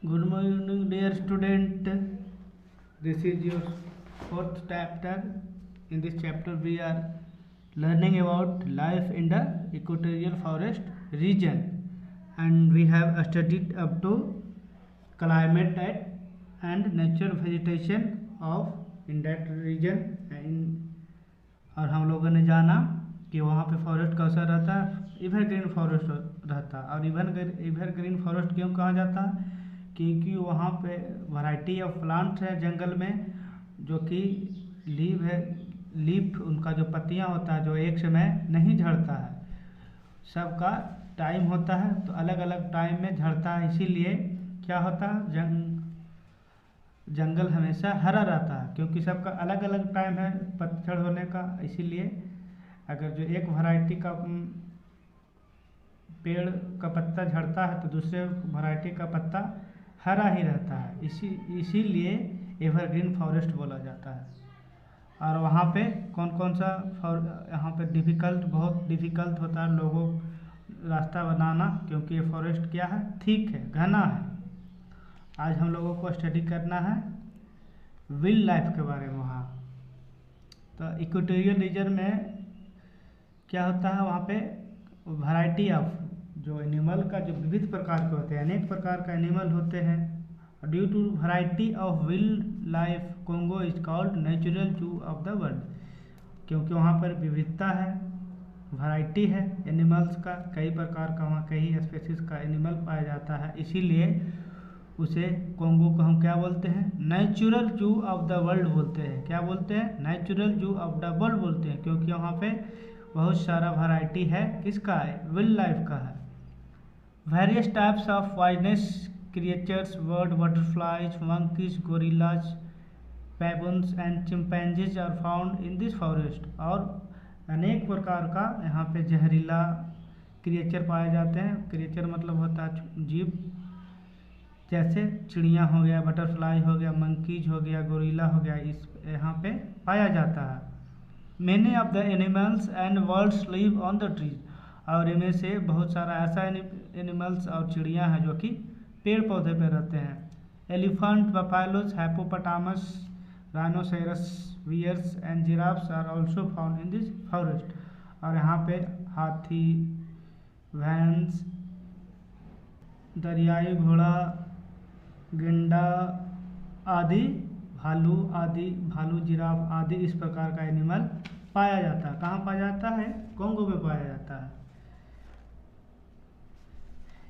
Good morning, dear student. This is your fourth chapter. In this chapter, we are learning about life in the equatorial forest region, and we have studied up to climate and natural vegetation of in that region. और हम लोगों ने जाना कि वहाँ पे forest कैसा रहता है, एवरग्रीन फॉरेस्ट रहता है। और एवरग्रीन फॉरेस्ट क्यों कहा जाता है? क्योंकि वहाँ पे वैरायटी ऑफ प्लांट्स है जंगल में, जो कि लीफ उनका जो पत्तियाँ होता है जो एक समय नहीं झड़ता है, सबका टाइम होता है, तो अलग अलग टाइम में झड़ता है। इसीलिए क्या होता है, जंगल हमेशा हरा रहता है, क्योंकि सबका अलग अलग टाइम है पतझड़ होने का। इसीलिए अगर जो एक वैरायटी का पेड़ का पत्ता झड़ता है तो दूसरे वैरायटी का पत्ता हरा ही रहता है। इसीलिए एवरग्रीन फॉरेस्ट बोला जाता है। और वहाँ पे कौन कौन सा यहाँ पे बहुत डिफ़िकल्ट होता है लोगों रास्ता बनाना, क्योंकि ये फॉरेस्ट क्या है, थिक है, घना है। आज हम लोगों को स्टडी करना है विल्ड लाइफ के बारे में वहाँ। तो इक्वेटोरियल रीजन में क्या होता है, वहाँ पे वैरायटी ऑफ जो एनिमल का जो विविध प्रकार के होते हैं, अनेक प्रकार का एनिमल होते हैं। Due to variety of wild life Congo is called natural zoo of the world, क्योंकि वहाँ पर विविधता है, वैरायटी है एनिमल्स का, कई प्रकार का वहाँ कई स्पेसीज का एनिमल पाया जाता है। इसीलिए उसे कोंगो को हम क्या बोलते हैं, natural zoo of the world बोलते हैं। क्या बोलते हैं? Natural zoo of the world बोलते हैं, क्योंकि वहाँ पे बहुत सारा वैरायटी है, किसका है, विल्ड लाइफ का है। Various types of poisonous creatures, bird, butterflies, monkeys, gorillas, baboons and chimpanzees are found in this forest. और अनेक प्रकार का यहाँ पे जहरीला क्रिएचर पाए जाते हैं। क्रिएचर मतलब होता है जीव, जैसे चिड़िया हो गया, बटरफ्लाई हो गया, मंकीज हो गया, गोरिल्ला हो गया, इस यहाँ पे पाया जाता है। Many of the animals and birds live on the trees, और इनमें से बहुत सारा ऐसा एनिमल्स और चिड़िया हैं जो कि पेड़ पौधे पे रहते हैं। Elephant, buffaloes, hippopotamus, rhinoceros, bears and giraffes are also found in this forest. और यहाँ पे हाथी, भैंस, दरियाई घोड़ा, गेंडा आदि, भालू, जिराफ आदि इस प्रकार का एनिमल पाया जाता है। कहाँ पाया जाता है? कोंगो में पाया जाता है।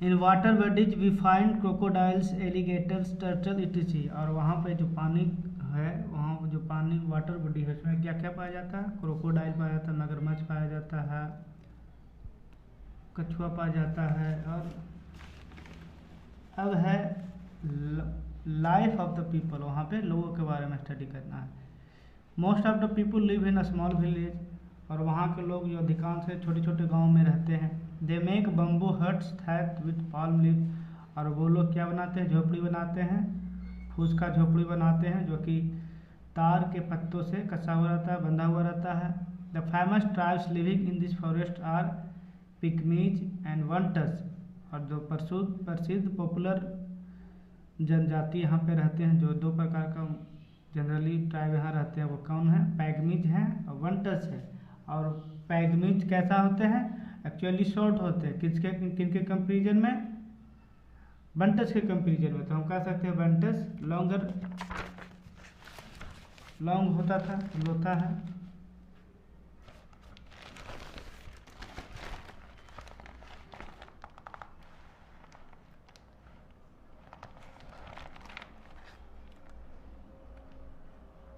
In water bodies we find crocodiles, alligators, turtle etc. और वहाँ पे जो पानी है, वहाँ जो पानी वाटर बॉडी है, उसमें क्या क्या पाया जाता है? क्रोकोडाइल पाया जाता है, मगरमच्छ पाया जाता है, कछुआ पाया जाता है। और अब है लाइफ ऑफ द पीपल, वहाँ पे लोगों के बारे में स्टडी करना है। Most of the people live in a small village, और वहाँ के लोग जो अधिकांश है छोटे छोटे गांव में रहते हैं। They make bamboo huts that with palm leave, और वो लोग क्या बनाते हैं? झोपड़ी बनाते हैं, फूस का झोपड़ी बनाते हैं, जो कि तार के पत्तों से कसा हुआ रहता है, बंधा हुआ रहता है। The famous tribes living in this forest are pygmies and hunters, और जो प्रसिद्ध पॉपुलर जनजाति यहाँ पे रहते हैं, जो दो प्रकार का जनरली ट्राइब यहाँ रहते हैं, वो कौन है? पैगमीज हैं और वंटर्स है। और पैगमीज कैसा होते हैं? एक्चुअली शॉर्ट होते हैं, किनके कंपेरिजन में? वंटर्स के कंपेरिजन में। तो हम कह सकते हैं वंटर्स लॉन्ग होता था, लोथा है।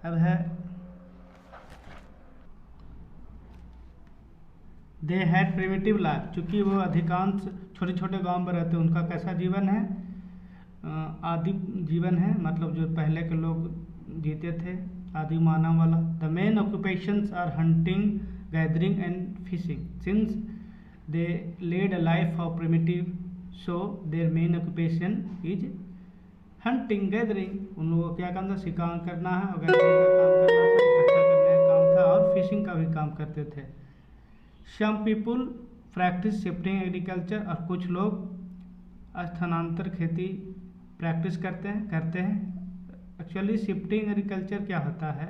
अब है दे हैड प्रिमिटिव लाइफ, चूँकि वो अधिकांश छोटे छोटे गांव में रहते हैं, उनका कैसा जीवन है? आदि जीवन है, मतलब जो पहले के लोग जीते थे, आदि मानव वाला। The main occupations are hunting, gathering and fishing. Since they led a life of primitive, so their main occupation is hunting, gathering. उन लोगों को क्या काम था? शिकार करना है, और गैदरिंग का काम करना था, इकट्ठा करने का काम था, और फिशिंग का भी काम करते थे। सम पीपुल प्रैक्टिस शिफ्टिंग एग्रीकल्चर, और कुछ लोग स्थानांतर खेती प्रैक्टिस करते हैं। एक्चुअली शिफ्टिंग एग्रीकल्चर क्या होता है,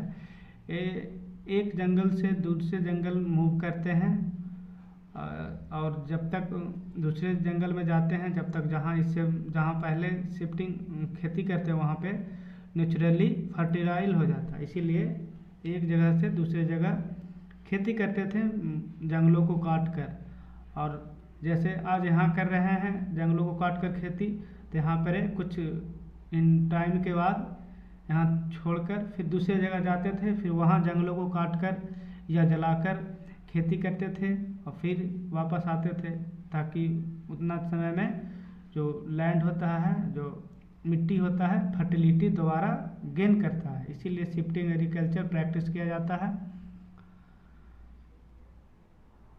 एक जंगल से दूसरे जंगल मूव करते हैं और जब तक दूसरे जंगल में जाते हैं, जब तक जहाँ पहले शिफ्टिंग खेती करते हैं वहाँ पे नेचुरली फर्टिलाइज हो जाता है। इसीलिए एक जगह से दूसरे जगह खेती करते थे जंगलों को काट कर। और जैसे आज यहाँ कर रहे हैं जंगलों को काट कर खेती, तो यहाँ पर कुछ इन टाइम के बाद यहाँ छोड़कर फिर दूसरे जगह जाते थे, फिर वहाँ जंगलों को काट कर या जलाकर खेती करते थे और फिर वापस आते थे, ताकि उतना समय में जो लैंड होता है, जो मिट्टी होता है, फर्टिलिटी दोबारा गेन करता है। इसीलिए शिफ्टिंग एग्रीकल्चर प्रैक्टिस किया जाता है।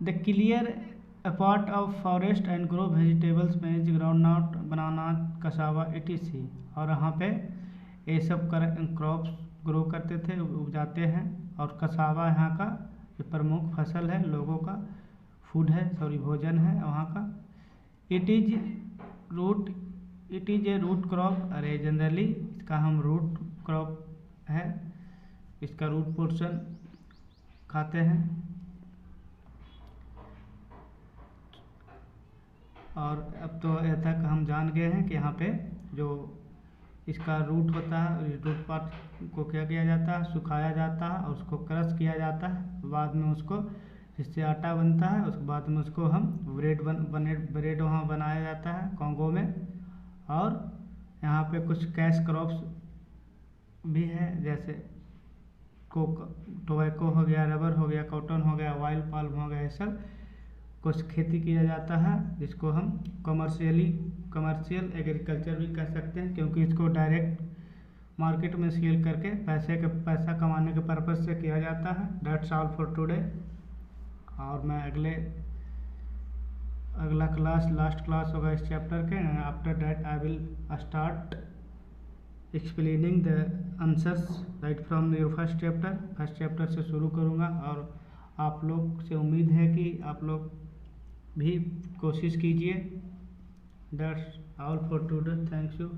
The clear a part of forest and grow vegetables maize groundnut banana cassava etc। और यहाँ पे ये सब क्रॉप्स ग्रो करते थे, उपजाते हैं। और कसावा यहाँ का जो प्रमुख फसल है, लोगों का फूड है, भोजन है वहाँ का। It is a root crop, अरे जनरली इसका हम रूट क्रॉप है, इसका रूट पोर्शन खाते हैं। और अब तो यह तक हम जान गए हैं कि यहाँ पे जो इसका रूट होता है, रूट पार्ट को क्या किया जाता है, सुखाया जाता है और उसको क्रश किया जाता है, बाद में उसको जिससे आटा बनता है, उसके बाद में उसको हम ब्रेड वहाँ बनाया जाता है कॉन्गो में। और यहाँ पे कुछ कैश क्रॉप्स भी है, जैसे टोबैको हो गया, रबर हो गया, कॉटन हो गया, ऑयल पाल्म हो गया, ये सब कुछ खेती किया जाता है, जिसको हम कमर्शियल एग्रीकल्चर भी कह सकते हैं, क्योंकि इसको डायरेक्ट मार्केट में सेल करके पैसा कमाने के पर्पज़ से किया जाता है। That's all for today. और मैं अगला क्लास लास्ट क्लास होगा इस चैप्टर के। After that I will start explaining the answers right from your first chapter से शुरू करूँगा। और आप लोग से उम्मीद है कि आप लोग भी कोशिश कीजिए। That's all for today, thank you.